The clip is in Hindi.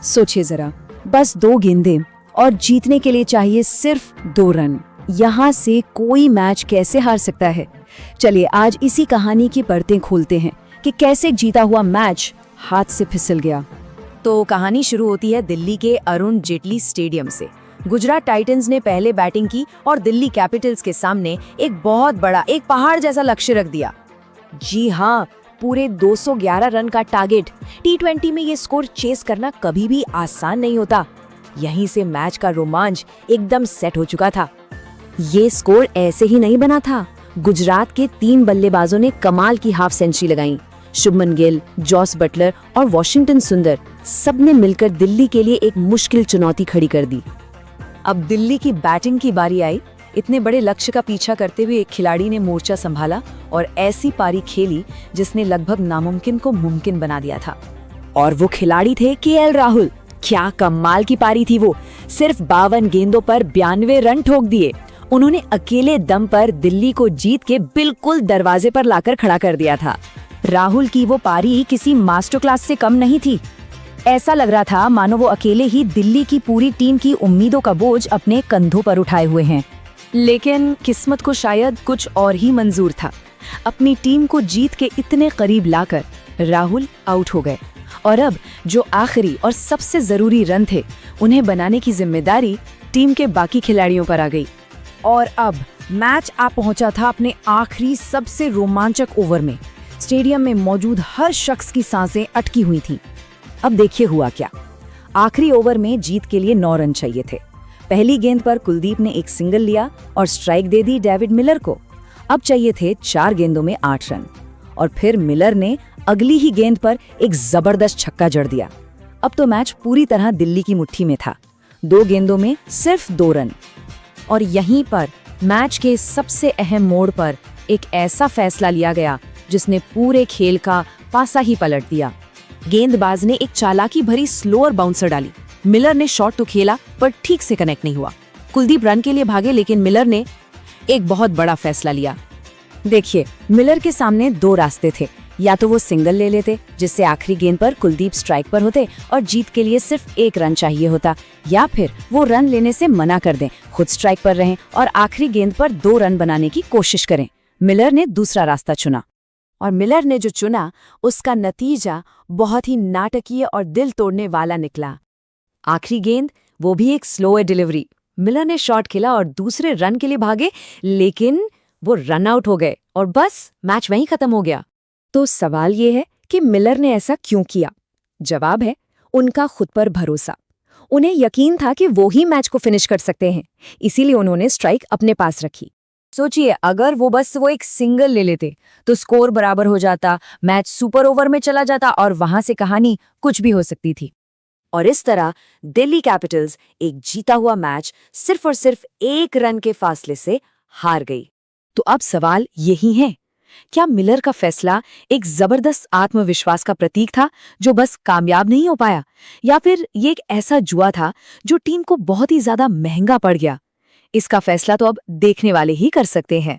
सोचिए जरा, बस 2 गेंदें और जीतने के लिए चाहिए सिर्फ 2 रन। यहाँ से कोई मैच कैसे हार सकता है? चलिए आज इसी कहानी की परतें खोलते हैं कि कैसे जीता हुआ मैच हाथ से फिसल गया। तो कहानी शुरू होती है दिल्ली के अरुण जेटली स्टेडियम से। गुजरात टाइटंस ने पहले बैटिंग की और दिल्ली कैपिटल्स के सामने एक बहुत बड़ा, एक पहाड़ जैसा लक्ष्य रख दिया। जी हाँ, पूरे 211 रन का टारगेट। टी20 में ये स्कोर चेस करना कभी भी आसान नहीं होता। यहीं से मैच का रोमांच एकदम सेट हो चुका था। ये स्कोर ऐसे ही नहीं बना था। गुजरात के 3 बल्लेबाजों ने कमाल की हाफ सेंचुरी लगाई। शुभमन गिल, जॉस बटलर और वॉशिंगटन सुंदर सबने मिलकर दिल्ली के लिए एक मुश्किल चुनौती खड़ी कर दी। अब दिल्ली की बैटिंग की बारी आई। इतने बड़े लक्ष्य का पीछा करते हुए एक खिलाड़ी ने मोर्चा संभाला और ऐसी पारी खेली जिसने लगभग नामुमकिन को मुमकिन बना दिया था। और वो खिलाड़ी थे केएल राहुल। क्या कमाल की पारी थी वो। सिर्फ 52 गेंदों पर 92 रन ठोक दिए। उन्होंने अकेले दम पर दिल्ली को जीत के बिल्कुल दरवाजे पर लाकर खड़ा कर दिया था। राहुल की वो पारी किसी मास्टर क्लास से कम नहीं थी। ऐसा लग रहा था मानो वो अकेले ही दिल्ली की पूरी टीम की उम्मीदों का बोझ अपने कंधों पर उठाए हुए हैं। लेकिन किस्मत को शायद कुछ और ही मंजूर था। अपनी टीम को जीत के इतने करीब लाकर राहुल आउट हो गए और अब जो आखिरी और सबसे जरूरी रन थे उन्हें बनाने की जिम्मेदारी टीम के बाकी खिलाड़ियों पर आ गई। और अब मैच आ पहुंचा था अपने आखिरी सबसे रोमांचक ओवर में। स्टेडियम में मौजूद हर शख्स की सांसें अटकी हुई थीं। अब देखिए हुआ क्या। आखिरी ओवर में जीत के लिए 9 रन चाहिए थे। पहली गेंद पर कुलदीप ने एक सिंगल लिया और स्ट्राइक दे दी डेविड मिलर को। अब चाहिए थे 4 गेंदों में 8 रन और फिर मिलर ने अगली ही गेंद पर एक जबरदस्त छक्का जड़ दिया। अब तो मैच पूरी तरह दिल्ली की मुट्ठी में था। 2 गेंदों में सिर्फ 2 रन। और यहीं पर मैच के सबसे अहम मोड़ पर एक ऐसा फैसला लिया गया जिसने पूरे खेल का पासा ही पलट दिया। गेंदबाज ने एक चालाकी भरी स्लोअर बाउंसर डाली। मिलर ने शॉट तो खेला पर ठीक से कनेक्ट नहीं हुआ। कुलदीप रन के लिए भागे लेकिन मिलर ने एक बहुत बड़ा फैसला लिया। देखिए, मिलर के सामने 2 रास्ते थे। या तो वो सिंगल ले लेते जिससे आखिरी गेंद पर कुलदीप स्ट्राइक पर होते और जीत के लिए सिर्फ 1 रन चाहिए होता, या फिर वो रन लेने से मना कर दें, खुद स्ट्राइक पर रहें और आखिरी गेंद पर 2 रन बनाने की कोशिश करें। मिलर ने दूसरा रास्ता चुना और मिलर ने जो चुना उसका नतीजा बहुत ही नाटकीय और दिल तोड़ने वाला निकला। आखिरी गेंद, वो भी एक स्लोअर डिलीवरी। मिलर ने शॉट खेला और दूसरे रन के लिए भागे लेकिन वो रन आउट हो गए और बस मैच वहीं खत्म हो गया। तो सवाल ये है कि मिलर ने ऐसा क्यों किया? जवाब है उनका खुद पर भरोसा। उन्हें यकीन था कि वो ही मैच को फिनिश कर सकते हैं, इसीलिए उन्होंने स्ट्राइक अपने पास रखी। सोचिए, अगर वो एक सिंगल ले लेते तो स्कोर बराबर हो जाता, मैच सुपर ओवर में चला जाता और वहां से कहानी कुछ भी हो सकती थी। और इस तरह दिल्ली कैपिटल्स एक जीता हुआ मैच सिर्फ और सिर्फ 1 रन के फासले से हार गई। तो अब सवाल यही है, क्या मिलर का फैसला एक जबरदस्त आत्मविश्वास का प्रतीक था जो बस कामयाब नहीं हो पाया, या फिर ये एक ऐसा जुआ था जो टीम को बहुत ही ज्यादा महंगा पड़ गया? इसका फैसला तो अब देखने वाले ही कर सकते हैं।